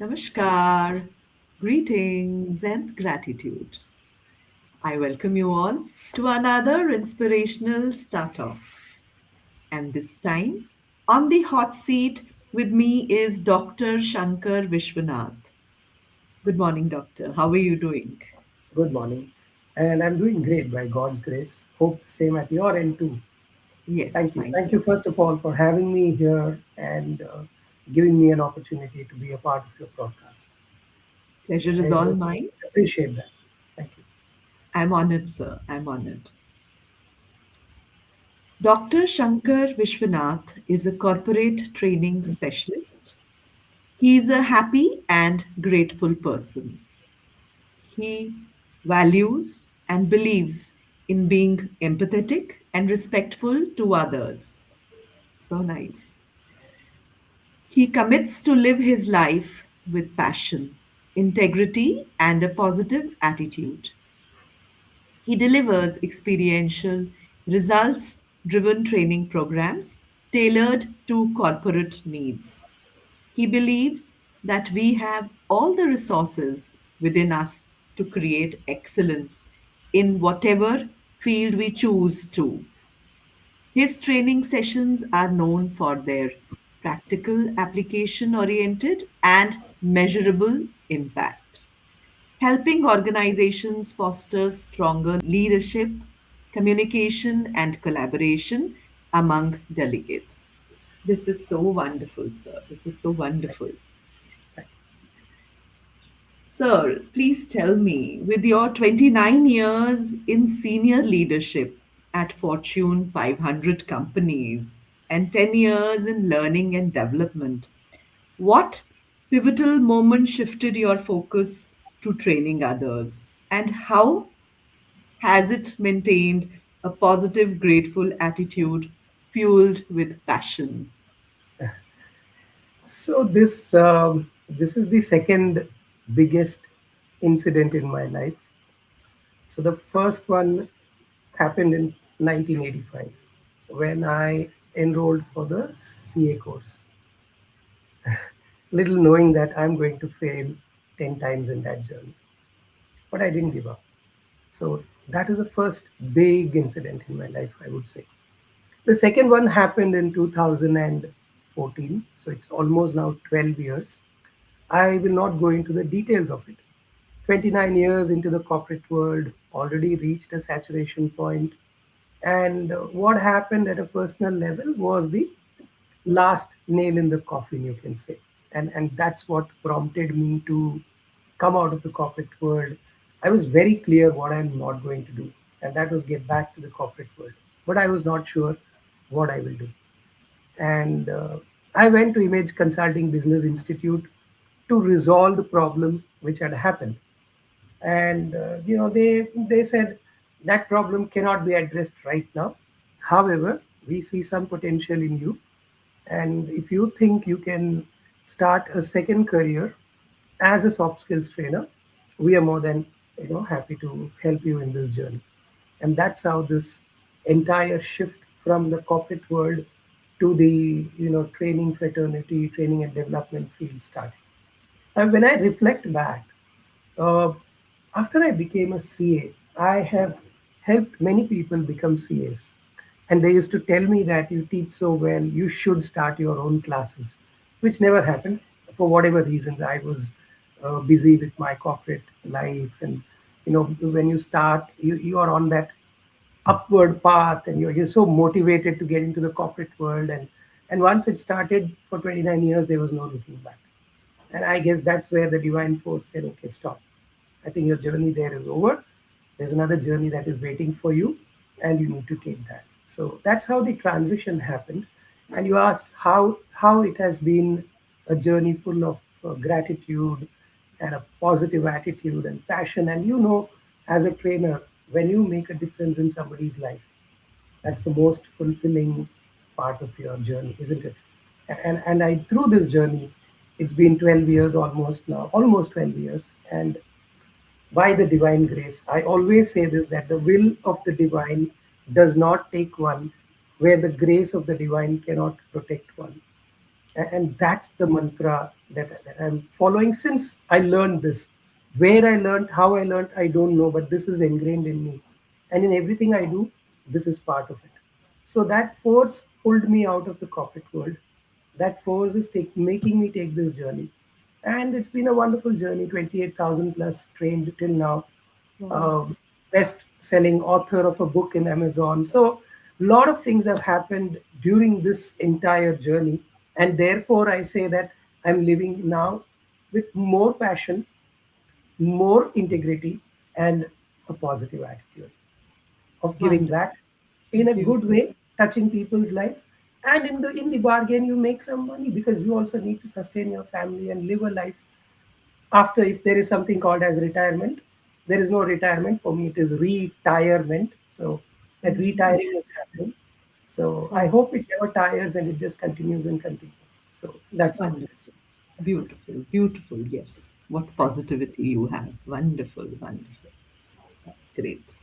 Namaskar, greetings and gratitude. I welcome you all to another Inspirational Talks. And this time, on the hot seat with me is Dr. Shanker Viswanath. Good morning, Doctor. How are you doing? Good morning. And I'm doing great by God's grace. Hope the same at your end too. Yes, Thank you. my Thank you, pleasure. first of all, for having me here and giving me an opportunity to be a part of your broadcast. Pleasure I is all really mine. appreciate that. Thank you. I'm honored, sir. I'm honored. Dr. Shankar Vishwanath is a corporate training specialist. He is a happy and grateful person. He values and believes in being empathetic and respectful to others. So nice. He commits to live his life with passion, integrity, and a positive attitude. He delivers experiential, results driven training programs tailored to corporate needs. He believes that we have all the resources within us to create excellence in whatever field we choose to. His training sessions are known for their practical, application oriented, and measurable impact, helping organizations foster stronger leadership, communication, and collaboration among delegates. This is so wonderful, sir. This is so wonderful. Thank Sir, please tell me, with your 29 years in senior leadership at Fortune 500 companies and 10 years in learning and development, what pivotal moment shifted your focus to training others? And how has it maintained a positive, grateful attitude fueled with passion? you. So this is the second biggest incident in my life. So the first one happened in 1985 when I enrolled for the CA course, little knowing that I'm going to fail 10 times in that journey. But I didn't give up. So that is the first big incident in my life, I would say. The second one happened in 2014. So it's almost now 12 years. I will not go into the details of it. 29 years into the corporate world, already reached a saturation point. And what happened at a personal level was the last nail in the coffin, you can say. And that's what prompted me to come out of the corporate world. I was very clear what I'm not going to do, and that was get back to the corporate world. But I was not sure what I will do. And I went to Image Consulting Business Institute to resolve the problem which had happened. And they said that problem cannot be addressed right now. However, we see some potential in you, and if you think you can start a second career as a soft skills trainer, we are more than happy to help you in this journey. And that's how this entire shift from the corporate world to the training fraternity, training and development field started. And when I reflect back, uh, after I became a CA, I have helped many people become CAs. And they used to tell me that you teach so well, you should start your own classes, which never happened. For whatever reasons, I was busy with my corporate life. And, when you start, you are on that upward path and you're so motivated to get into the corporate world. And once it started for 29 years, there was no looking back. And I guess that's where the divine force said, okay, stop. I think your journey there is over. There's another journey that is waiting for you, and you need to take that. So that's how the transition happened. And you asked how it has been a journey full of gratitude and a positive attitude and passion. And as a trainer, when you make a difference in somebody's life, that's the most fulfilling part of your journey, isn't it? And I through this journey, it's been 12 years almost now, almost 12 years, and by the divine grace, I always say this, that the will of the divine does not take one where the grace of the divine cannot protect one. And that's the mantra that I'm following since I learned this. Where I learned, how I learned, I don't know, but this is ingrained in me. And in everything I do, this is part of it. So that force pulled me out of the corporate world. That force is making me take this journey. And it's been a wonderful journey, 28,000 plus trained till now, Wow. uh, best selling author of a book in Amazon. So, a lot of things have happened during this entire journey. And therefore, I say that I'm living now with more passion, more integrity, and a positive attitude of giving Wonderful. back in a good Beautiful. way, touching people's life. And in the bargain, you make some money because you also need to sustain your family and live a life after. If there is something called as retirement, there is no retirement for me, it is retirement. So that Mhm. retiring is happening. So I Won- hope it never tires and it just continues and continues. So that's how it is. Wonderful. Beautiful. Beautiful. Yes. What Thank you. positivity you have. Wonderful. Wonderful. That's great.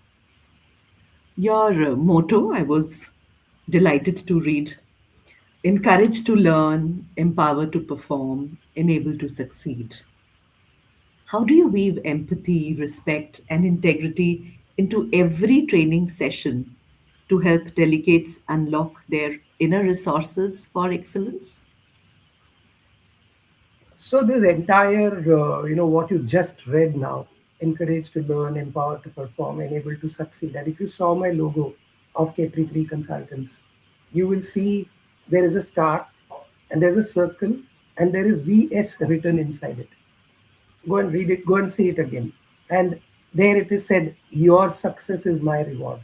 Your motto, I was delighted to read: encourage to learn, empower to perform, enable to succeed. How do you weave empathy, respect, and integrity into every training session to help delegates unlock their inner resources for excellence? So this entire, what you just read now, encouraged to learn, empowered to perform, enabled to succeed. And if you saw my logo of Capri 3 Consultants, you will see there is a star and there's a circle and there is VS written inside it. Go and read it, go and see it again. And there it is said, your success is my reward.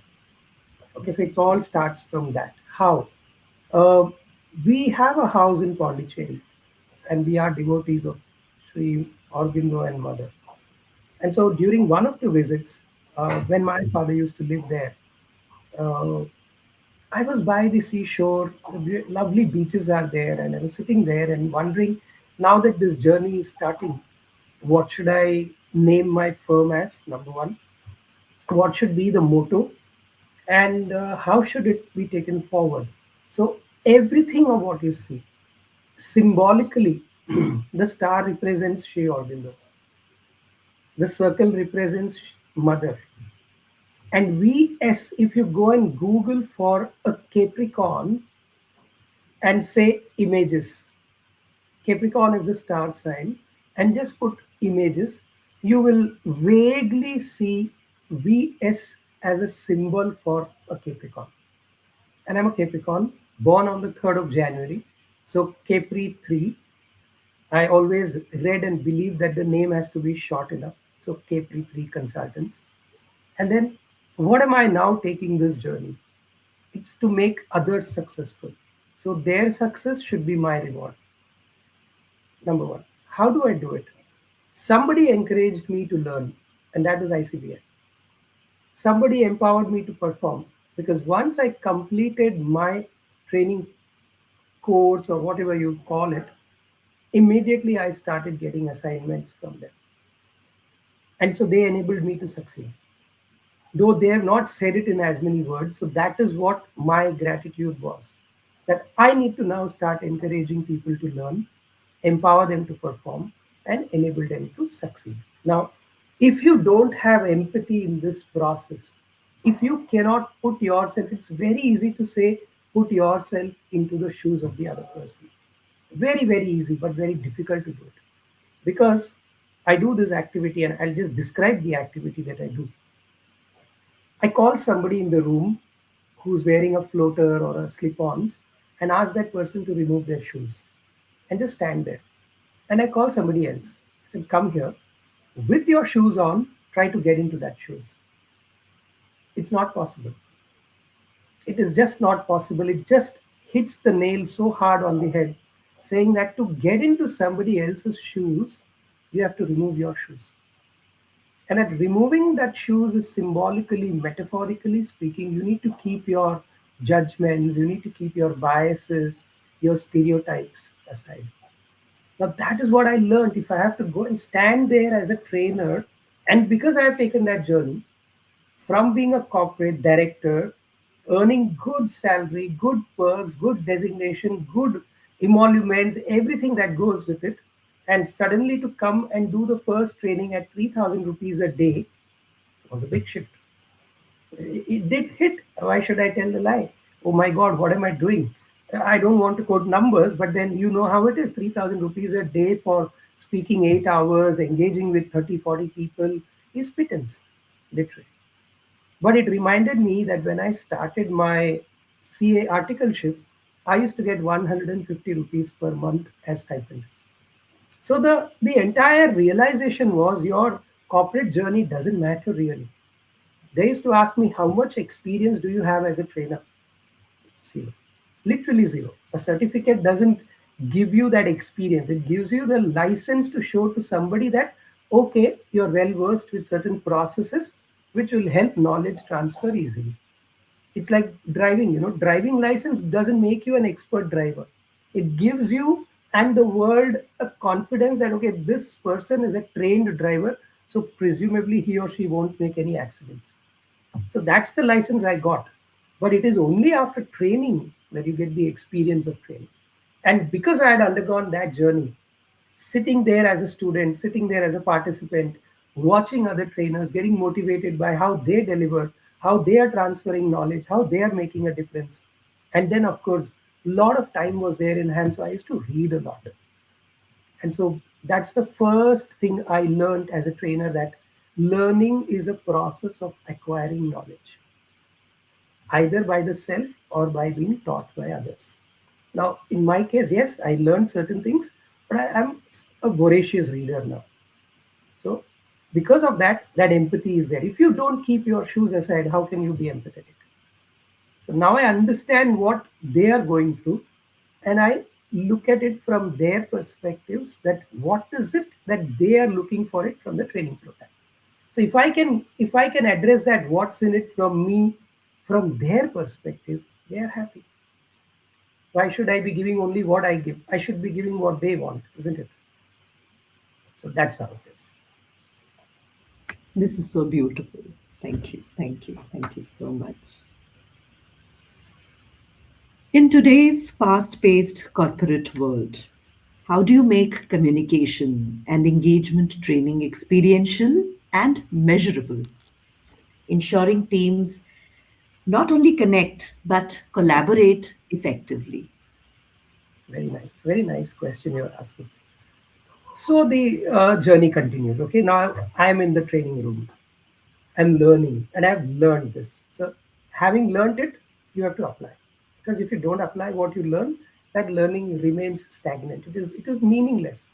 Okay, so it all starts from that. How? Uh, we have a house in Pondicherry, and we are devotees of Sri Aurobindo and Mother. And so during one of the visits, when my father used to live there, uh, I was by the seashore, the lovely beaches are there, and I was sitting there and wondering, now that this journey is starting, what should I name my firm as? Number one, what should be the motto, and how should it be taken forward? So, everything of what you see, symbolically, the star represents Sri Aurobindo, the circle represents Mother, and VS, if you go and Google for a Capricorn and say images, Capricorn is the star sign, and just put images, you will vaguely see VS as a symbol for a Capricorn. And I'm a Capricorn, born on the 3rd of January. So Capri 3. I always read and believed that the name has to be short enough. So Capri 3 Consultants. And then what am I now taking this journey? It's to make others successful. So their success should be my reward. Number one. How do I do it? Somebody encouraged me to learn, and that was ICBI. Somebody empowered me to perform because once I completed my training course or whatever you call it, immediately I started getting assignments from them. And so they enabled me to succeed. Though they have not said it in as many words. So that is what my gratitude was, that I need to now start encouraging people to learn, empower them to perform, and enable them to succeed. Now, if you don't have empathy in this process, if you cannot put yourself, it's very easy to say, put yourself into the shoes of the other person. Very, very easy, but very difficult to do it. Because I do this activity and I'll just describe the activity that I do. I call somebody in the room who's wearing a floater or a slip-ons and ask that person to remove their shoes and just stand there. And I call somebody else. I said, come here. With your shoes on, try to get into that shoes. It's not possible. It is just not possible. It just hits the nail so hard on the head, saying that to get into somebody else's shoes, you have to remove your shoes. And at removing that shoes is symbolically, metaphorically speaking, you need to keep your judgments, you need to keep your biases, your stereotypes aside. Now, that is what I learned. If I have to go and stand there as a trainer, and because I have taken that journey from being a corporate director, earning good salary, good perks, good designation, good emoluments, everything that goes with it. And suddenly to come and do the first training at 3,000 rupees a day was a big shift. It did hit. Why should I tell the lie? Oh my God, what am I doing? I don't want to quote numbers, but then you know how it is. 3,000 rupees a day for speaking 8 hours, engaging with 30, 40 people is pittance, literally. But it reminded me that when I started my CA articleship, I used to get 150 rupees per month as stipend. So the entire realization was your corporate journey doesn't matter really. They used to ask me, how much experience do you have as a trainer? Zero. Literally zero. A certificate doesn't give you that experience. It gives you the license to show to somebody that, okay, you're well versed with certain processes which will help knowledge transfer easily. It's like driving, driving license doesn't make you an expert driver. It gives you and the world a confidence that, okay, this person is a trained driver, so presumably he or she won't make any accidents. So that's the license I got. But it is only after training that you get the experience of training. And because I had undergone that journey, sitting there as a student, sitting there as a participant, watching other trainers, getting motivated by how they deliver, how they are transferring knowledge, how they are making a difference. And then, of course, a lot of time was there in hand. So I used to read a lot. And so that's the first thing I learned as a trainer, that learning is a process of acquiring knowledge, either by the self or by being taught by others. Now, in my case, yes, I learned certain things, but I am a voracious reader now. So, because of that, that empathy is there. If you don't keep your shoes aside, how can you be empathetic? So now I understand what they are going through, and I look at it from their perspectives, that what is it that they are looking for it from the training program. So if I can address that, what's in it from me, from their perspective, they are happy. Why should I be giving only what I give? I should be giving what they want, isn't it? So that's how it is. This is so beautiful. Thank you. Thank you. Thank you so much. In today's fast paced corporate world, how do you make communication and engagement training experiential and measurable, ensuring teams not only connect but collaborate effectively? Very nice question you're asking. So the journey continues. Okay, now I'm in the training room. I'm learning, and I've learned this. So, having learned it, you have to apply. Because if you don't apply what you learn, that learning remains stagnant. It is meaningless.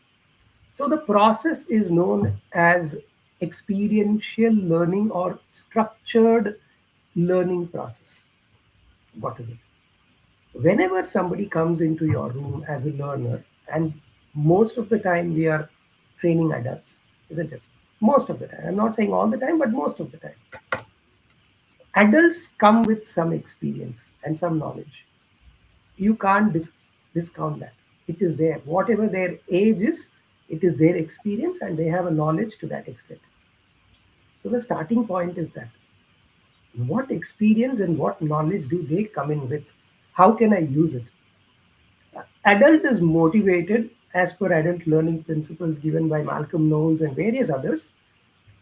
So the process is known as experiential learning or structured learning process. What is it? Whenever somebody comes into your room as a learner, and most of the time we are training adults, isn't it? Most of the time. I'm not saying all the time, but most of the time. Adults come with some experience and some knowledge. You can't discount that. It is there. Whatever their age is, it is their experience and they have a knowledge to that extent. So the starting point is that what experience and what knowledge do they come in with? How can I use it? Adult is motivated as per adult learning principles given by Malcolm Knowles and various others.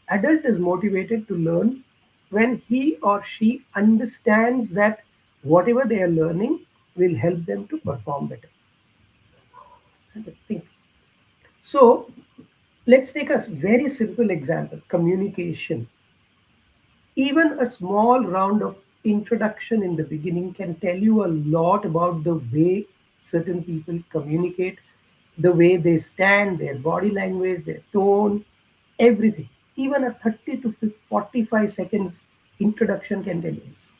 Adult is motivated to learn when he or she understands that whatever they are learning will help them to perform better. Isn't it? Think. So let's take a very simple example, communication. Even a small round of introduction in the beginning can tell you a lot about the way certain people communicate, the way they stand, their body language, their tone, everything. Even a 30 to 45 seconds introduction can tell you this.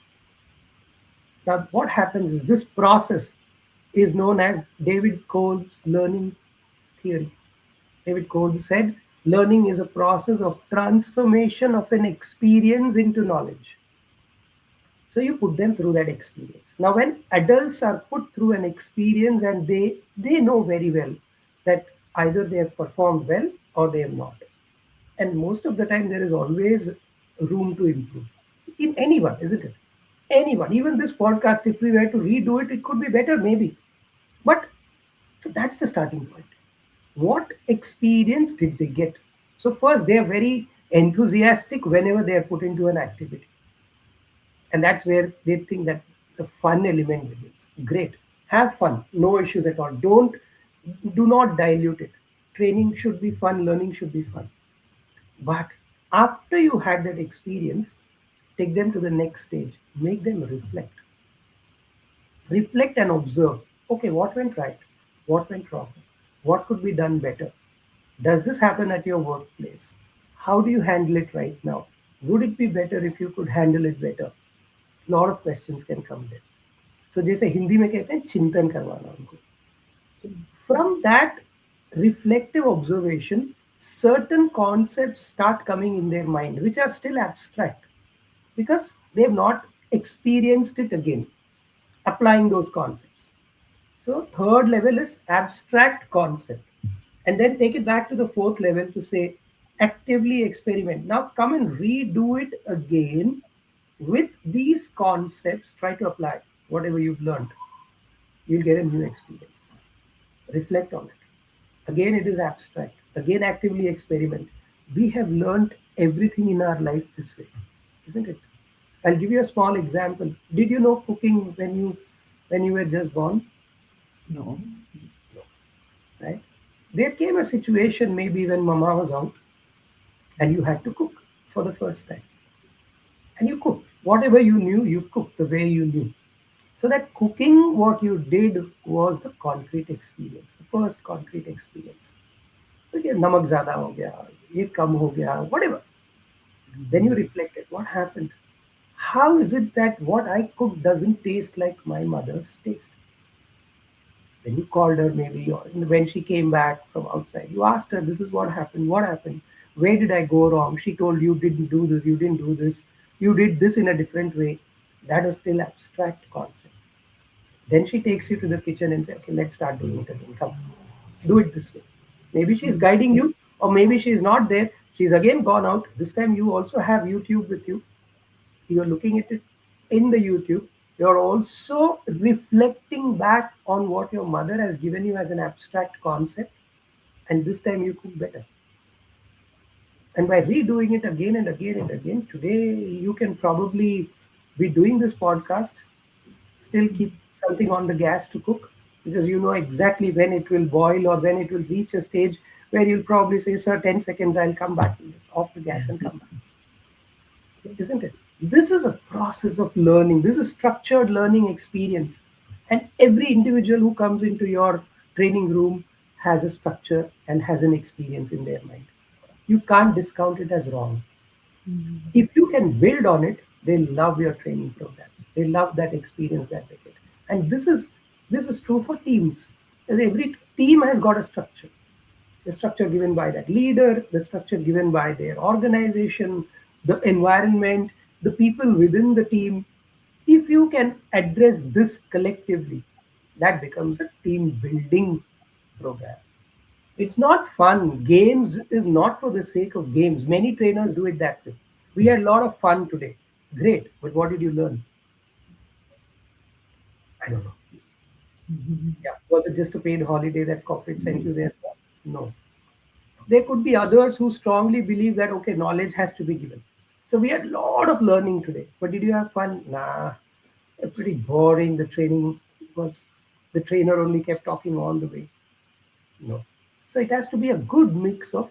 Now, what happens is this process is known as David Cole's learning theory. David Cole said, learning is a process of transformation of an experience into knowledge. So you put them through that experience. Now, when adults are put through an experience and they know very well that either they have performed well or they have not. And most of the time, there is always room to improve in anyone, isn't it? Anyone, even this podcast, if we were to redo it, it could be better, maybe. But So that's the starting point. What experience did they get? So first, they are very enthusiastic whenever they are put into an activity, and that's where they think that the fun element begins. Great, have fun, no issues at all. Do not dilute it. Training should be fun, learning should be fun. But after you had that experience, take them to the next stage. Make them reflect and observe. Okay, what went right? What went wrong? What could be done better? Does this happen at your workplace? How do you handle it right now? Would it be better if you could handle it better? Lot of questions can come there. So जैसे हिंदी में कहते हैं चिंतन करवाना उनको. So from that reflective observation, certain concepts start coming in their mind, which are still abstract because they have not experienced it again, applying those concepts. So third level is abstract concept. And then take it back to the fourth level to say actively experiment. Now come and redo it again with these concepts. Try to apply whatever you've learned. You'll get a new experience. Reflect on it. Again, it is abstract. Again, actively experiment. We have learned everything in our life this way, isn't it? I'll give you a small example. Did you know cooking when you were just born? No. No, right? There came a situation maybe when mama was out and you had to cook for the first time. And you cooked. Whatever you knew, you cooked the way you knew. So that cooking, what you did was the concrete experience, the first concrete experience. Okay, namak zyada ho gaya, ye kam ho gaya, whatever. Then you reflected, what happened? How is it that what I cooked doesn't taste like my mother's taste? Then you called her maybe, or when she came back from outside, you asked her, this is what happened, where did I go wrong? She told you didn't do this, you didn't do this, you did this in a different way. That was still abstract concept. Then she takes you to the kitchen and say, okay, let's start doing it again. Come, do it this way. Maybe she's guiding you, or maybe she's not there. She's again gone out. This time you also have YouTube with you. You're looking at it in the YouTube. You're also reflecting back on what your mother has given you as an abstract concept, and this time you cook better. And by redoing it again and again and again, today you can probably be doing this podcast, still keep something on the gas to cook because you know exactly when it will boil or when it will reach a stage where you'll probably say, sir, 10 seconds, I'll come back. And just off the gas and come back, isn't it? This is a process of learning. This is structured learning experience. And every individual who comes into your training room has a structure and has an experience in their mind. You can't discount it as wrong. If you can build on it, they love your training programs. They love that experience that they get. And this is true for teams. And every team has got a structure. The structure given by that leader, the structure given by their organization, the environment, the people within the team. If you can address this collectively, that becomes a team building program. It's not fun. Games is not for the sake of games. Many trainers do it that way. We had a lot of fun today. Great. But what did you learn? I don't know. Yeah. Was it just a paid holiday that corporate sent you there for? No. There could be others who strongly believe that, okay, knowledge has to be given. So we had a lot of learning today. But did you have fun? Nah. Pretty boring. The training was, the trainer only kept talking all the way. No. So it has to be a good mix of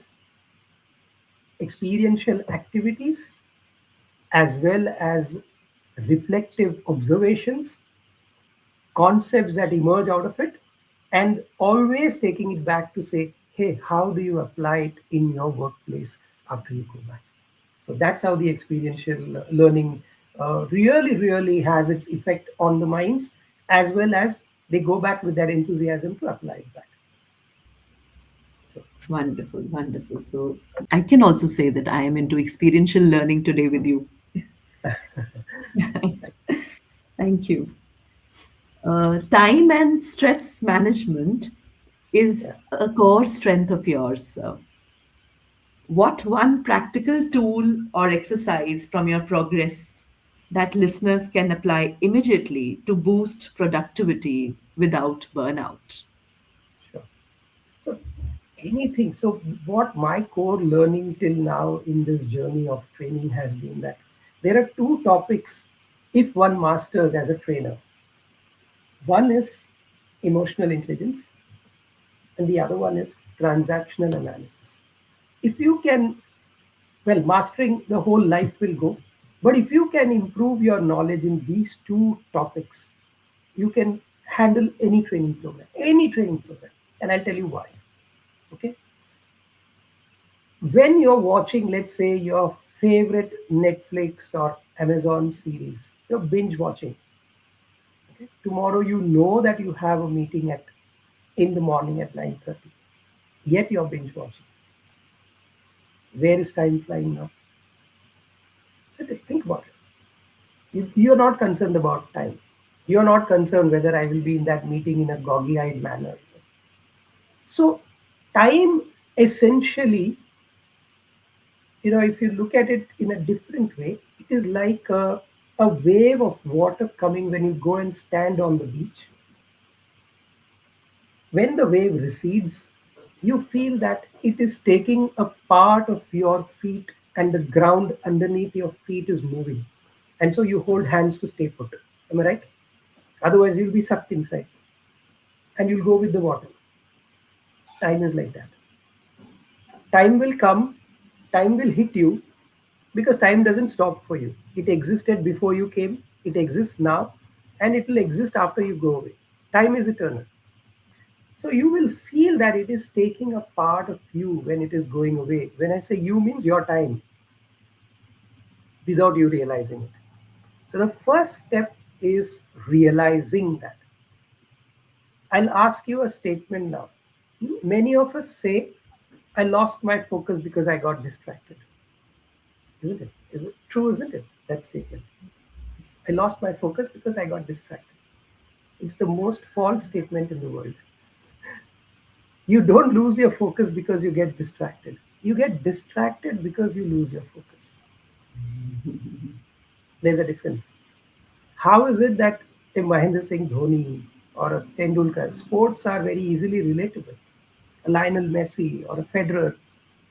experiential activities as well as reflective observations, concepts that emerge out of it, and always taking it back to say, hey, how do you apply it in your workplace after you go back? So that's how the experiential learning really has its effect on the minds, as well as they go back with that enthusiasm to apply it back. So, Wonderful, wonderful. So I can also say that I am into experiential learning today with you. Thank you. Time and stress management is yeah. a core strength of yours. What one practical tool or exercise from your progress that listeners can apply immediately to boost productivity without burnout? anything. So, what my core learning till now in this journey of training has been that there are two topics if one masters as a trainer. One is emotional intelligence, and the other one is transactional analysis. If you can, well, mastering the whole life will go, but if you can improve your knowledge in these two topics, you can handle any training program. And I'll tell you why. Okay. When you're watching, let's say, your favorite Netflix or Amazon series, you're binge watching. Okay? Tomorrow you know that you have a meeting at in the morning at 9:30. Yet you're binge watching. Where is time flying now? Think about it. You're not concerned about time. You're not concerned whether I will be in that meeting in a groggy-eyed manner. So time essentially, if you look at it in a different way, it is like a wave of water coming when you go and stand on the beach. When the wave recedes, you feel that it is taking a part of your feet and the ground underneath your feet is moving. And so you hold hands to stay put. Am I right? Otherwise, you'll be sucked inside and you'll go with the water. Time is like that. Time will come, time will hit you because time doesn't stop for you. It existed before you came, it exists now, and it will exist after you go away. Time is eternal. So you will feel that it is taking a part of you when it is going away. When I say you, means your time, without you realizing it. So the first step is realizing that. I'll ask you a statement now. Many of us say, I lost my focus because I got distracted. Isn't it? Is it true, isn't it? That statement. Yes, I yes. lost my focus because I got distracted. It's the most false statement in the world. You don't lose your focus because you get distracted. You get distracted because you lose your focus. There's a difference. How is it that a Mahendra Singh Dhoni or a Tendulkar, sports are very easily relatable? A Lionel Messi or a Federer,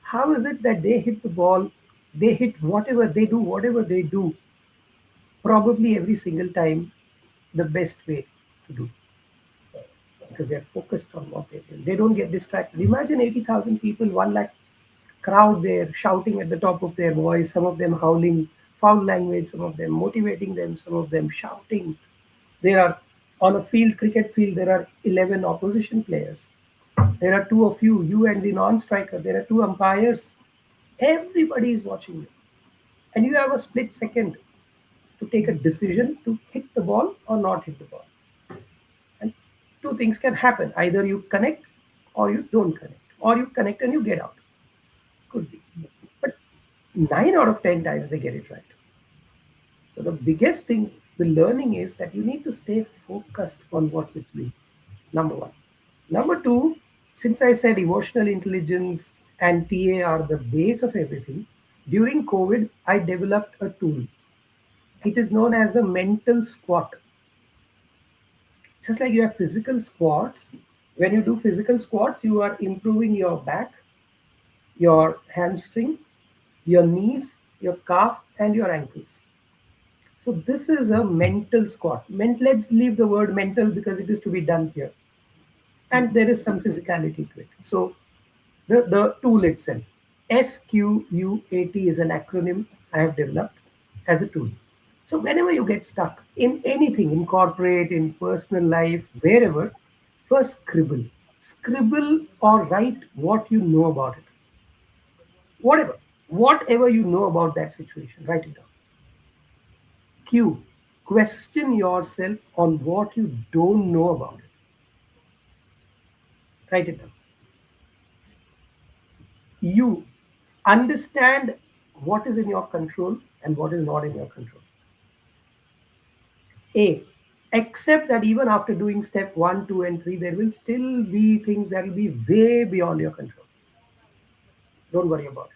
how is it that they hit the ball, they hit whatever they do, probably every single time the best way to do because they're focused on what they're doing. They don't get distracted. Imagine 80,000 people, 1 lakh crowd there shouting at the top of their voice, some of them howling foul language, some of them motivating them, some of them shouting. There are on a field, cricket field, there are 11 opposition players. There are two of you and the non-striker. There are two umpires. Everybody is watching you. And you have a split second to take a decision to hit the ball or not hit the ball. And two things can happen. Either you connect or you don't connect. Or you connect and you get out. Could be. But 9 out of 10 times they get it right. So the biggest thing, the learning is that you need to stay focused on what you're doing. Number one. Number two, since I said emotional intelligence and TA are the base of everything, during COVID, I developed a tool. It is known as the mental squat. Just like you have physical squats, when you do physical squats, you are improving your back, your hamstring, your knees, your calf, and your ankles. So this is a mental squat. Let's leave the word mental because it is to be done here. And there is some physicality to it. So the tool itself, SQUAT is an acronym I have developed as a tool. So whenever you get stuck in anything, in corporate, in personal life, wherever, first scribble. Scribble or write what you know about it. Whatever you know about that situation, write it down. Q, question yourself on what you don't know about it. Write it down. You understand what is in your control and what is not in your control. A, accept that even after doing step 1, 2, and 3, there will still be things that will be way beyond your control. Don't worry about it.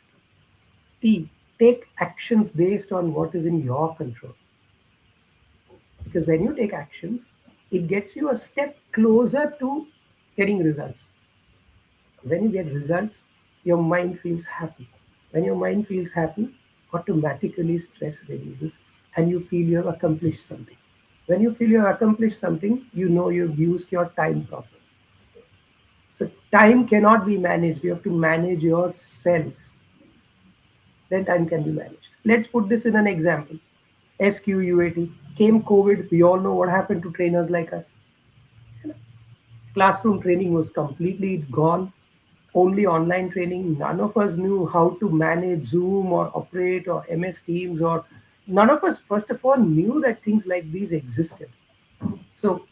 T, take actions based on what is in your control. Because when you take actions, it gets you a step closer to getting results. When you get results, your mind feels happy. When your mind feels happy, automatically stress reduces and you feel you have accomplished something. When you feel you have accomplished something, you know you've used your time properly. So time cannot be managed. You have to manage yourself. Then time can be managed. Let's put this in an example. SQUAT came COVID. We all know what happened to trainers like us. Classroom training was completely gone. Only online training. None of us knew how to manage Zoom or operate or MS Teams, or none of us, first of all, knew that things like these existed. So,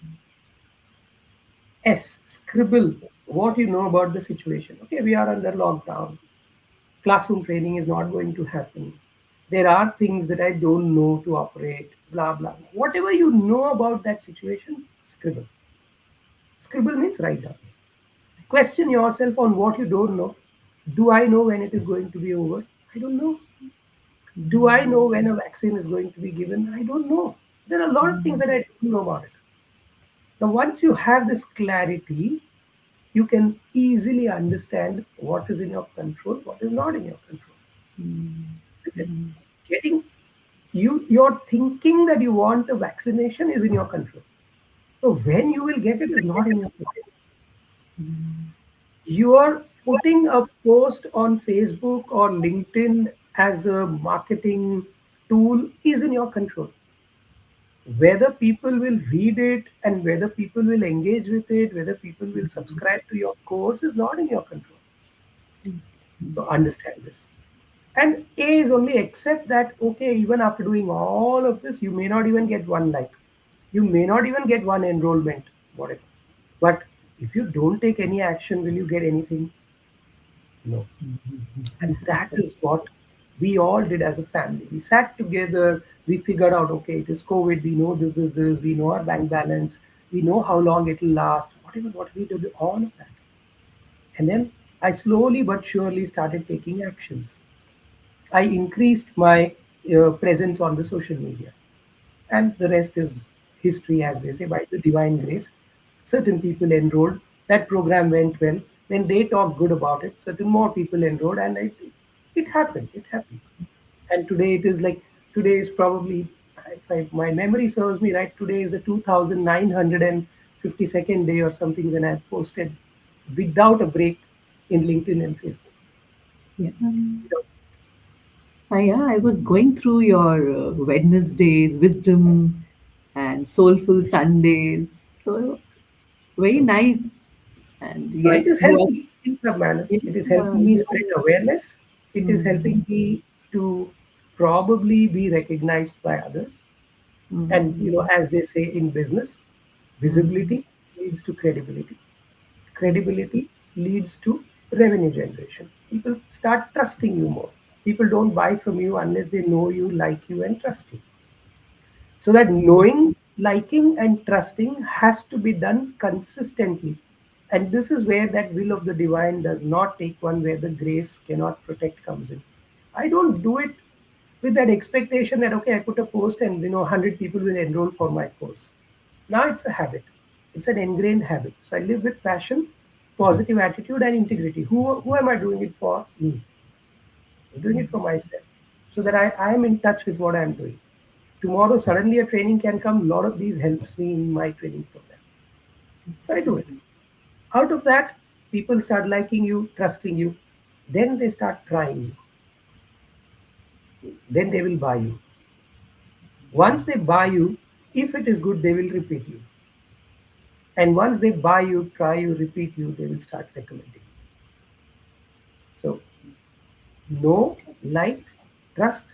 scribble what you know about the situation. Okay, we are under lockdown. Classroom training is not going to happen. There are things that I don't know to operate, blah, blah. Whatever you know about that situation, scribble. Scribble means write down. Question yourself on what you don't know. Do I know when it is going to be over? I don't know. Do I know when a vaccine is going to be given? I don't know. There are a lot of things that I don't know about it. Now, once you have this clarity, you can easily understand what is in your control, what is not in your control. So getting you're thinking that you want a vaccination is in your control. So when you will get it is not in your control. You are putting a post on Facebook or LinkedIn as a marketing tool is in your control. Whether people will read it and whether people will engage with it, whether people will subscribe to your course is not in your control. So understand this. And A is only accept that, okay, even after doing all of this, you may not even get one like, you may not even get one enrollment, whatever. But if you don't take any action, will you get anything? No. And that is what we all did as a family. We sat together, we figured out, okay, it is COVID, we know this is this, we know our bank balance, we know how long it will last, whatever, what we did, all of that. And then I slowly but surely started taking actions. I increased my presence on the social media. And the rest is history, as they say, by the divine grace. Certain people enrolled, that program went well, then they talked good about it, certain more people enrolled, and it happened. It happened. And today it is like, today is probably, if my memory serves me right, today is the 2952nd day or something when I posted without a break in LinkedIn and Facebook. Yeah. Without. Yeah, I was going through your Wednesdays, wisdom, and soulful Sundays. So very So nice. And So it is yes, you are. helping in some manner. Yeah, It is helping me you spread awareness. are. It is helping me to probably be recognized by others. And as they say in business, visibility leads to credibility. Credibility leads to revenue generation. People start trusting you more. People don't buy from you unless they know you, like you, and trust you. So that knowing, liking, and trusting has to be done consistently. And this is where that will of the divine does not take one, where the grace cannot protect comes in. I don't do it with that expectation that, okay, I put a post and 100 people will enroll for my course. Now it's a habit. It's an ingrained habit. So I live with passion, positive attitude, and integrity. Who am I doing it for? Me. I'm doing it for myself. So that I am in touch with what I'm doing. Tomorrow, suddenly a training can come. A lot of these helps me in my training program. So I do it. Absolutely. Out of that, people start liking you, trusting you. Then they start trying you. Then they will buy you. Once they buy you, if it is good, they will repeat you. And once they buy you, try you, repeat you, they will start recommending you. So know, like, trust,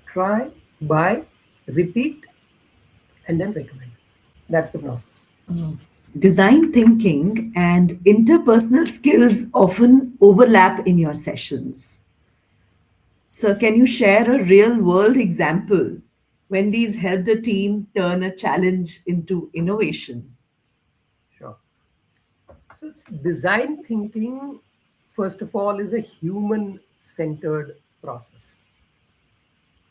try, buy, repeat, and then recommend. That's the process. Design thinking and interpersonal skills often overlap in your sessions. So, can you share a real world example when these helped a team turn a challenge into innovation? Sure. So design thinking, first of all, is a human centered process.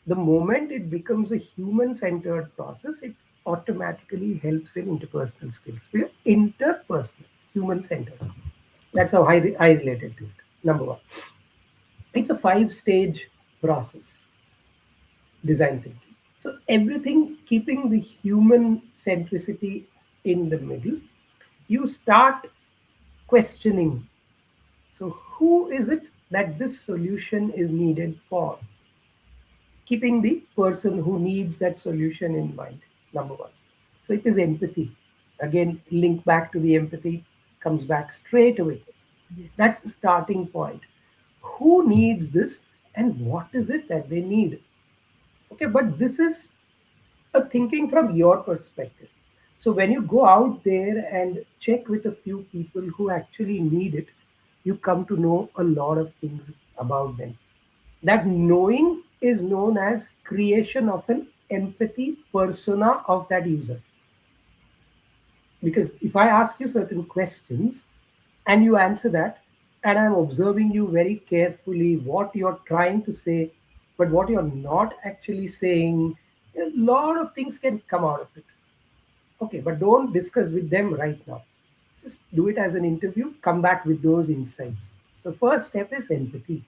The moment it becomes a human centered process, it automatically helps in interpersonal skills. We are interpersonal, human centered. That's how I related to it. Number one, it's a five-stage process, design thinking. So everything keeping the human centricity in the middle, you start questioning. So who is it that this solution is needed for? Keeping the person who needs that solution in mind, number one. So it is empathy. Again, link back to the empathy, comes back straight away. That's Yes. the starting point. Who needs this and what is it that they need? Okay, but this is a thinking from your perspective. So when you go out there and check with a few people who actually need it, you come to know a lot of things about them. That knowing is known as creation of an empathy persona of that user. Because if I ask you certain questions and you answer that, and I'm observing you very carefully, what you're trying to say, but what you're not actually saying, a lot of things can come out of it. Okay, but don't discuss with them right now. Just do it as an interview, come back with those insights. So, first step is empathy.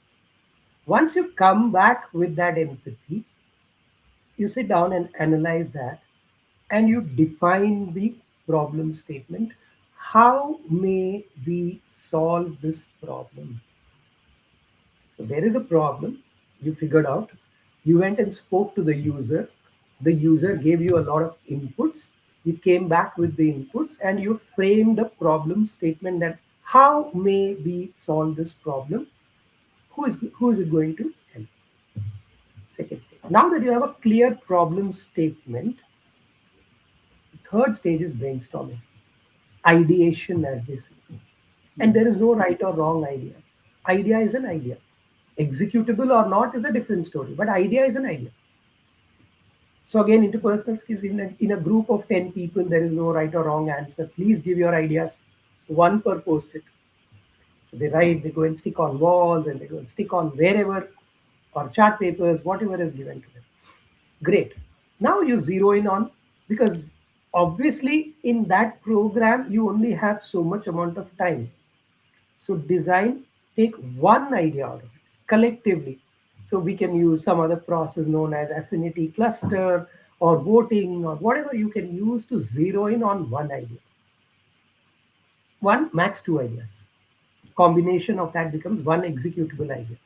Once you come back with that empathy, you sit down and analyze that and you define the problem statement. How may we solve this problem? So there is a problem you figured out. You went and spoke to the user. The user gave you a lot of inputs. You came back with the inputs and you framed a problem statement that how may we solve this problem? Who is it going to help? Second stage. Now that you have a clear problem statement, the third stage is brainstorming, ideation, as they say. And there is no right or wrong ideas. Idea is an idea. Executable or not is a different story, but idea is an idea. So again, interpersonal skills in a group of 10 people, there is no right or wrong answer. Please give your ideas, one per post-it. So they write, they go and stick on walls and they go and stick on wherever or chart papers, whatever is given to them. Great. Now you zero in on, because obviously in that program you only have so much amount of time. So design, take one idea out of it collectively. So we can use some other process known as affinity cluster or voting or whatever you can use to zero in on one idea. One, max two ideas. Combination of that becomes one executable idea.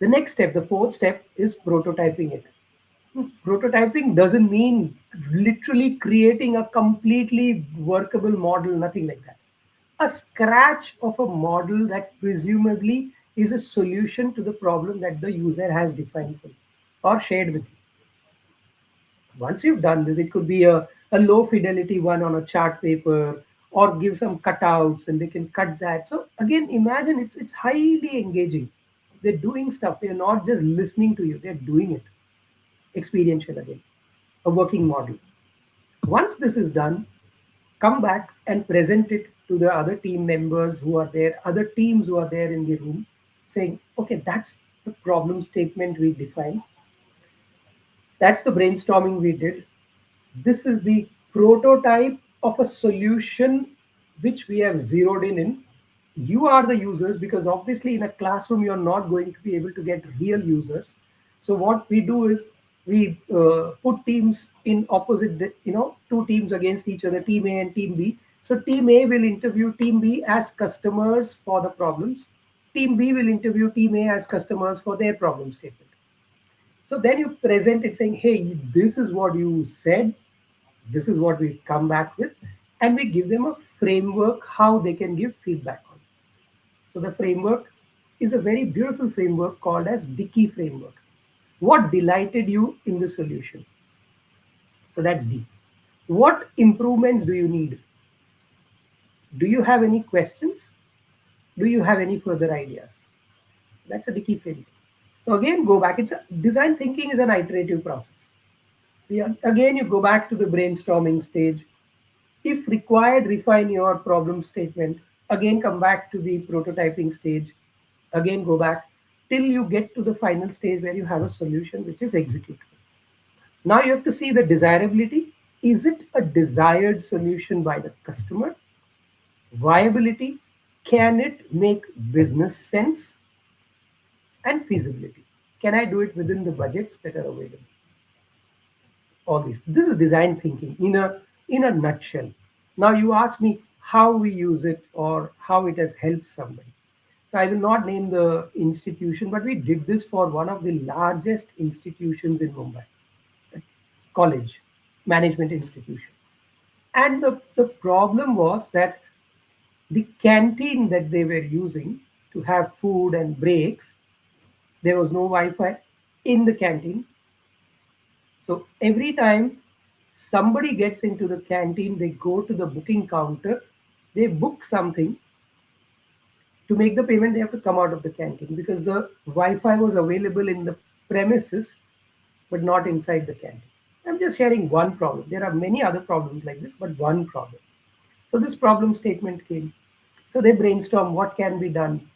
The next step, the fourth step, is prototyping it. Prototyping doesn't mean literally creating a completely workable model, nothing like that. A scratch of a model that presumably is a solution to the problem that the user has defined for you or shared with you. Once you've done this, it could be a low fidelity one on a chart paper or give some cutouts and they can cut that. So again, imagine it's highly engaging. They're doing stuff. They're not just listening to you, they're doing it. Experiential again, a working model. Once this is done, come back and present it to the other team members who are there, other teams who are there in the room, saying, okay, that's the problem statement we defined. That's the brainstorming we did. This is the prototype of a solution which we have zeroed in. You are the users, because obviously in a classroom you're not going to be able to get real users. So what we do is we put teams in opposite, two teams against each other, team A and team B. So team A will interview team B as customers for the problems. Team B will interview team A as customers for their problem statement. So then you present it saying, hey, this is what you said, this is what we've come back with, and we give them a framework how they can give feedback on. So the framework is a very beautiful framework called as Dickey framework. What delighted you in the solution? So that's D. What improvements do you need? Do you have any questions? Do you have any further ideas? That's a Dickey framework. So again, go back. It's a, design thinking is an iterative process. So again, you go back to the brainstorming stage. If required, refine your problem statement. Again, come back to the prototyping stage. Again, go back till you get to the final stage where you have a solution which is executable. Now you have to see the desirability. Is it a desired solution by the customer? viability, can it make business sense, and feasibility. Can I do it within the budgets that are available? All these. This is design thinking in a nutshell. Now you ask me how we use it or how it has helped somebody. So I will not name the institution, but we did this for one of the largest institutions in Mumbai, a college, management institution. And the problem was that the canteen that they were using to have food and breaks, there was no Wi-Fi in the canteen. So every time somebody gets into the canteen, they go to the booking counter, they book something. To make the payment, they have to come out of the canteen because the Wi-Fi was available in the premises, but not inside the canteen. I'm just sharing one problem. There are many other problems like this, but one problem. So this problem statement came. So they brainstormed what can be done.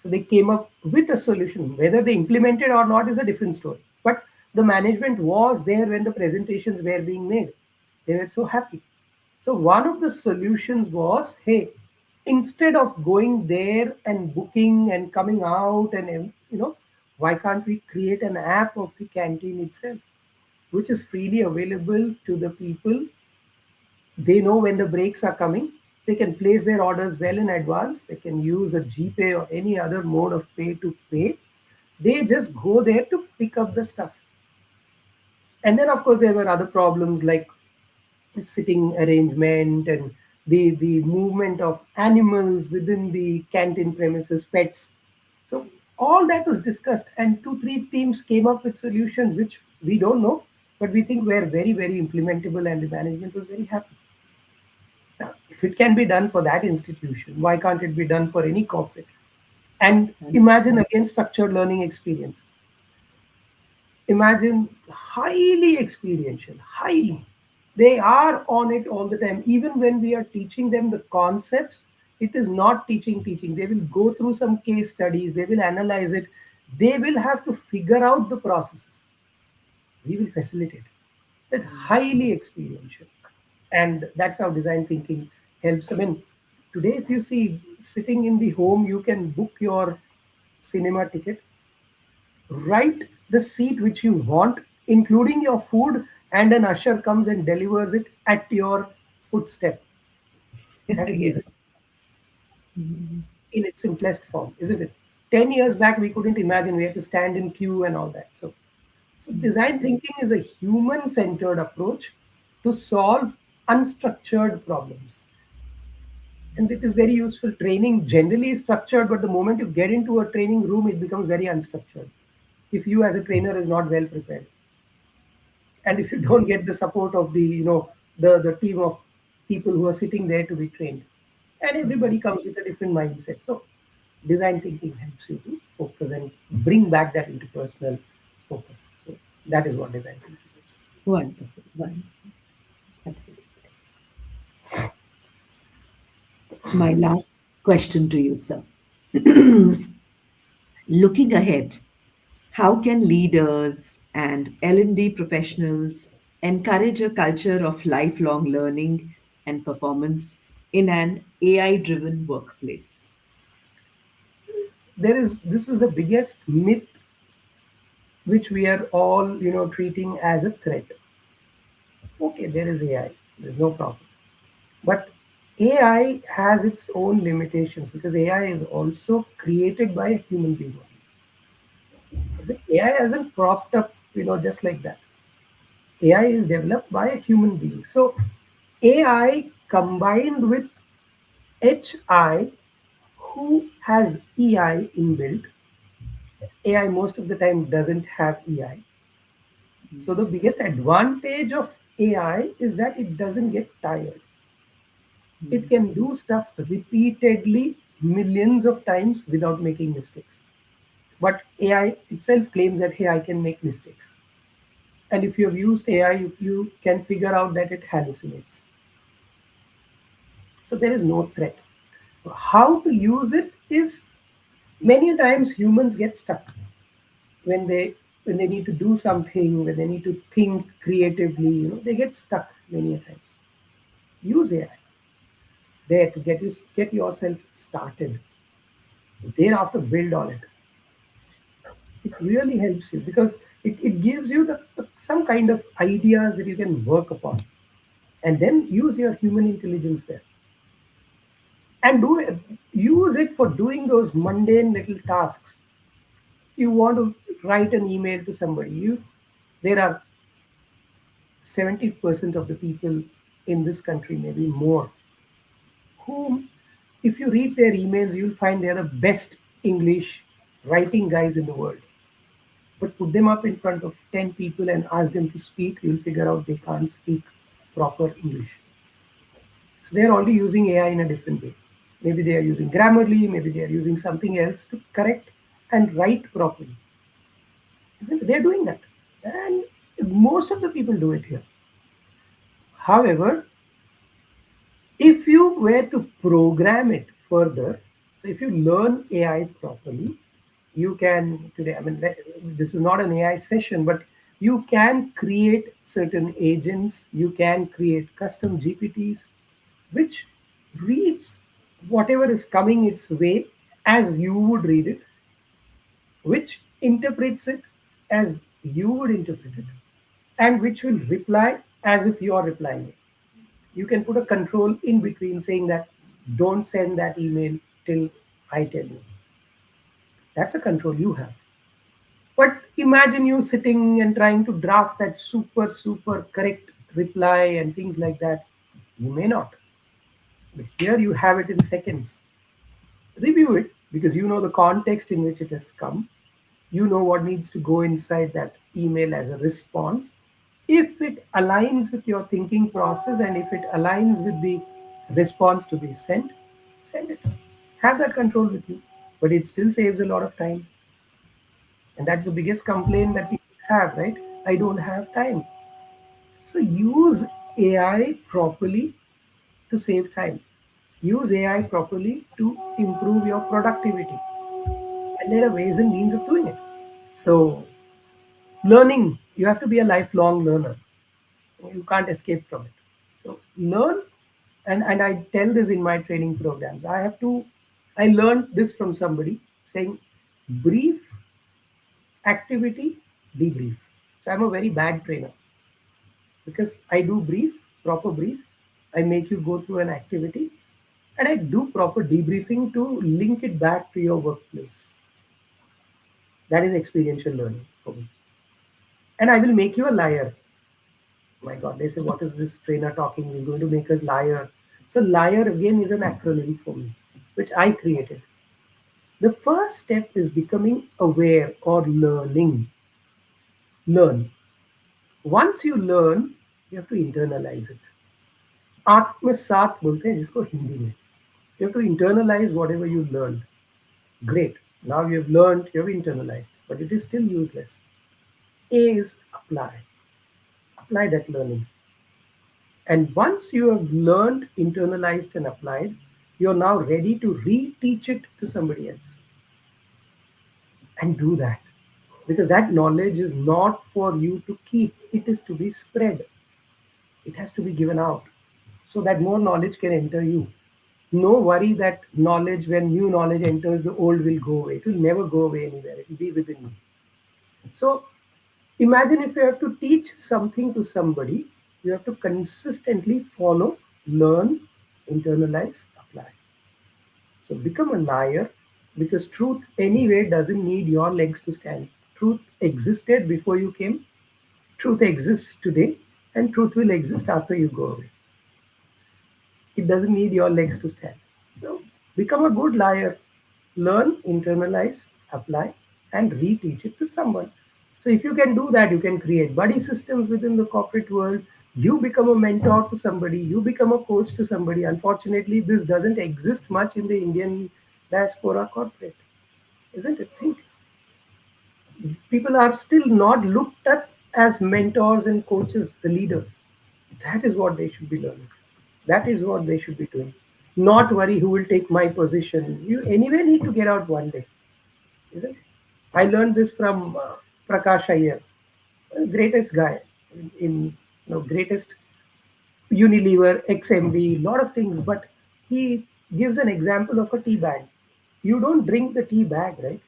So they came up with a solution. Whether they implemented or not is a different story. But the management was there when the presentations were being made. They were so happy. So one of the solutions was, hey, instead of going there and booking and coming out and why can't we create an app of the canteen itself, which is freely available to the people. They know when the breaks are coming. They can place their orders well in advance. They can use a GPay or any other mode of pay to pay. They just go there to pick up the stuff. And then, of course, there were other problems like sitting arrangement and the movement of animals within the canteen premises, pets. So all that was discussed, and two, three teams came up with solutions which we don't know, but we think were very, very implementable, and the management was very happy. Now, if it can be done for that institution, why can't it be done for any corporate? And And imagine again structured learning experience. Imagine highly experiential, highly. They are on it all the time. Even when we are teaching them the concepts, it is not teaching. They will go through some case studies, they will analyze it, they will have to figure out the processes. We will facilitate. That's highly experiential. And that's how design thinking helps. I mean, today, if you see sitting in the home, you can book your cinema ticket, write the seat which you want, including your food, and an usher comes and delivers it at your footstep. That is design yes. in its simplest form, isn't it? 10 years back, we couldn't imagine we had to stand in queue and all that. So design thinking is a human centered approach to solve unstructured problems. And it is very useful. Training generally is structured, but the moment you get into a training room, it becomes very unstructured. If you as a trainer is not well prepared, and if you don't get the support of the team of people who are sitting there to be trained, and everybody comes with a different mindset. So design thinking helps you to focus and bring back that into personal focus. So that is what design thinking is. Wonderful. Wonderful. Absolutely. My last question to you, sir. Looking ahead, how can leaders and L&D professionals encourage a culture of lifelong learning and performance in an AI-driven workplace? There is This is the biggest myth which we are all treating as a threat. Okay, there is AI, there's no problem, but AI has its own limitations because AI is also created by a human being only. AI hasn't propped up just like that. AI is developed by a human being. So AI combined with HI, who has EI inbuilt. AI most of the time doesn't have EI. So the biggest advantage of AI is that it doesn't get tired. It can do stuff repeatedly millions of times without making mistakes. But AI itself claims that, hey, I can make mistakes. And if you have used AI, you can figure out that it hallucinates. So there is no threat. How to use it is, many times humans get stuck when they need to do something, when they need to think creatively, they get stuck many times. Use AI. there to get yourself started. Thereafter, build on it. It really helps you because it gives you some kind of ideas that you can work upon, and then use your human intelligence there and use it for doing those mundane little tasks. You want to write an email to somebody. There are 70% of the people in this country, maybe more, whom, if you read their emails, you'll find they're the best English writing guys in the world. But put them up in front of 10 people and ask them to speak, you'll figure out they can't speak proper English. So they're already using AI in a different way. Maybe they are using Grammarly, maybe they are using something else to correct and write properly. Isn't it? They're doing that. And most of the people do it here. However, if you were to program it further, so if you learn AI properly, you can today, I mean, this is not an AI session, but you can create certain agents, you can create custom GPTs, which reads whatever is coming its way as you would read it, which interprets it as you would interpret it, and which will reply as if you are replying it. You can put a control in between saying that don't send that email till I tell you. That's a control you have. But imagine you sitting and trying to draft that super correct reply and things like that. You may not. But here you have it in seconds. Review it because you know the context in which it has come. You know what needs to go inside that email as a response. If it aligns with your thinking process and if it aligns with the response to be sent, send it. Have that control with you. But it still saves a lot of time. And that's the biggest complaint that people have, right? I don't have time. So use AI properly to save time. Use AI properly to improve your productivity. And there are ways and means of doing it. So, learning, you have to be a lifelong learner. You can't escape from it. So, learn, and I tell this in my training programs. I learned this from somebody saying, brief, activity, debrief. So, I'm a very bad trainer because I do proper brief. I make you go through an activity and I do proper debriefing to link it back to your workplace. That is experiential learning for me. And I will make you a liar. My God, they say, what is this trainer talking? He's going to make us liar. So, liar again is an acronym for me, which I created. The first step is becoming aware or learning. Learn. Once you learn, you have to internalize it. आत्मसात बोलते हैं जिसको हिंदी में. You have to internalize whatever you learned. Great. Now you have learned, you have internalized, but it is still useless. A is apply. Apply that learning. And once you have learned, internalized, and applied, you're now ready to reteach it to somebody else. And do that. Because that knowledge is not for you to keep, it is to be spread. It has to be given out so that more knowledge can enter you. No worry that knowledge, when new knowledge enters, the old will go away. It will never go away anywhere, it will be within you. So imagine if you have to teach something to somebody, you have to consistently follow, learn, internalize, apply. So become a liar because truth anyway doesn't need your legs to stand. Truth existed before you came, truth exists today, and truth will exist after you go away. It doesn't need your legs to stand. So become a good liar. Learn, internalize, apply, and reteach it to someone. So if you can do that, you can create buddy systems within the corporate world. You become a mentor to somebody, you become a coach to somebody. Unfortunately, this doesn't exist much in the Indian diaspora corporate, isn't it? Think people are still not looked at as mentors and coaches, the leaders. That is what they should be learning. That is what they should be doing. Not worry who will take my position. You anyway need to get out one day, isn't it? I learned this from Prakash Iyer, greatest guy in greatest Unilever, XMD, lot of things. But He gives an example of a tea bag. You don't drink the tea bag, right?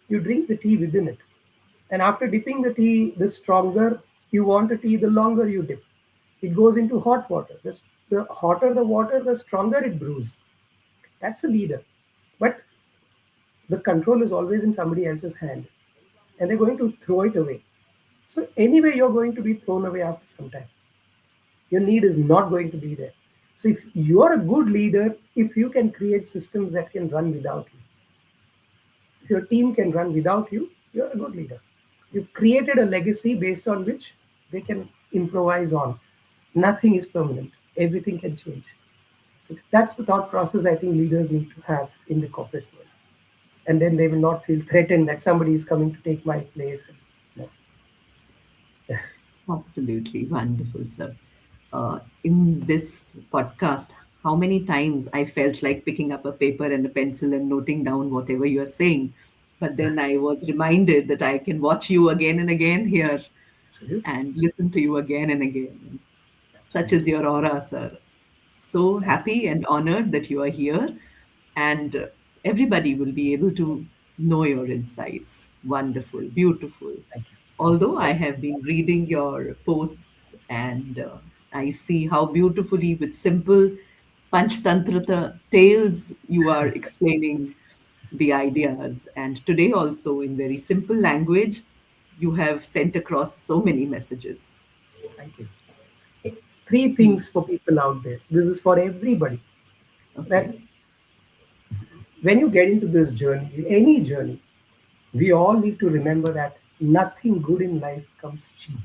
You drink the tea within it. And after dipping the tea, the stronger you want a tea, the longer you dip. It goes into hot water. The hotter the water, the stronger it brews. That's a leader. But the control is always in somebody else's hand. And they're going to throw it away. So anyway, you're going to be thrown away after some time. Your need is not going to be there. So if you're a good leader, if you can create systems that can run without you, if your team can run without you, you're a good leader. You've created a legacy based on which they can improvise on. Nothing is permanent. Everything can change. So that's the thought process I think leaders need to have in the corporate world. And then they will not feel threatened that somebody is coming to take my place. No. Absolutely wonderful, sir. In this podcast, how many times I felt like picking up a paper and a pencil and noting down whatever you are saying. But then I was reminded that I can watch you again and again here Absolutely. and listen to you again and again. Such is Absolutely. your aura, sir. So Thank you. happy and honored that you are here, and everybody will be able to know your insights. Wonderful, beautiful. Thank you. Although I Thank have been reading your posts and I see how beautifully, with simple Panchtantrata tales, you are explaining the ideas. And today, also in very simple language, you have sent across so many messages. you. Thank you. Three Hmm. things for people out there. This is for everybody. That Okay, when you get into this journey, any journey, we all need to remember that nothing good in life comes cheap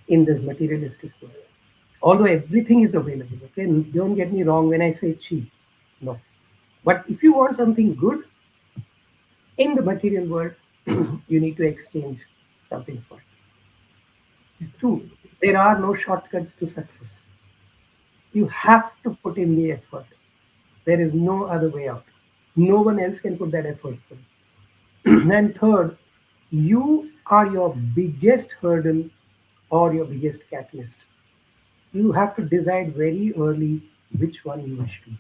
in this materialistic world. Although everything is available, okay? Don't get me wrong when I say cheap. No. But if you want something good in the material world, you need to exchange something for it. Two, absolutely. there are no shortcuts to success. You have to put in the effort. There is no other way out. No one else can put that effort for you. And third, you are your biggest hurdle or your biggest catalyst. You have to decide very early which one you wish to be.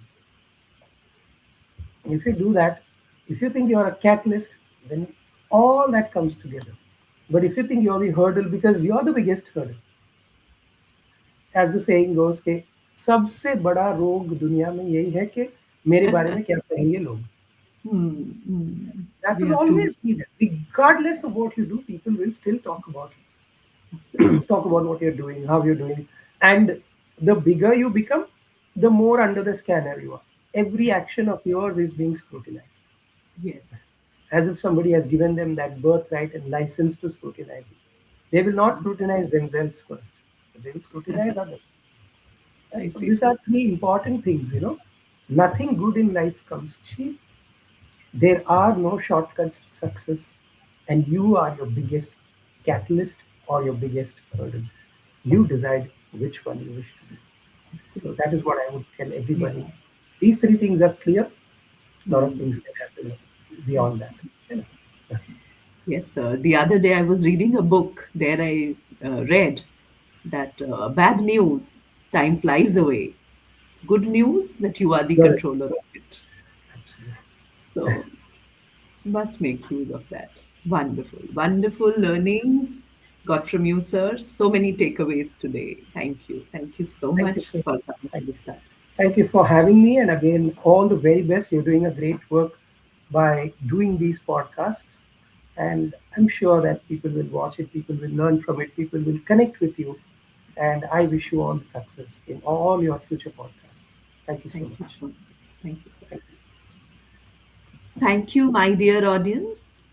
And if you do that, if you think you're a catalyst, then all that comes together. But if you think you're the hurdle because you're the biggest hurdle, as the saying goes कि सबसे बड़ा रोग दुनिया में यही है कि मेरे बारे में क्या कहेंगे लोग. Hmm, hmm. That We will have to, always be there. Regardless of what you do, people will still talk about you. absolutely. Talk about what you're doing, how you're doing. And the bigger you become, the more under the scanner you are. Every action of yours is being scrutinized. Yes. As if somebody has given them that birthright and license to scrutinize you. They will not scrutinize themselves first, but they will scrutinize others. Right? So Rightly these so. are three important things. Nothing good in life comes cheap. Yes. There are no shortcuts to success, and you are your biggest catalyst or your biggest hurdle. You decide which one you wish to be. So that Absolutely. is what I would tell everybody. Yeah. These three things are clear. A lot of things Hmm. can happen beyond that. Yes. You know. Yes, sir. The other day I was reading a book. There I read that bad news, time flies away. Good news, that you are the Got it. controller of it. Absolutely. So, must make use of that. Wonderful. Wonderful learnings got from you, sir. So many takeaways today. Thank you. Thank you so Thank you much so for much. coming to Thank the you. start. Thank you for having me. And again, all the very best. You're doing a great work by doing these podcasts. And I'm sure that people will watch it, people will learn from it, people will connect with you. And I wish you all the success in all your future podcasts. Thank you so Thank you much. so much. Thank you, sir. Thank you. Thank you, my dear audience,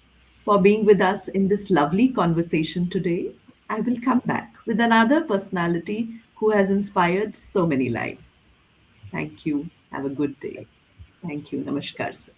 for being with us in this lovely conversation today. I will come back with another personality who has inspired so many lives. Thank you. Have a good day. Thank you. Namaskar, sir.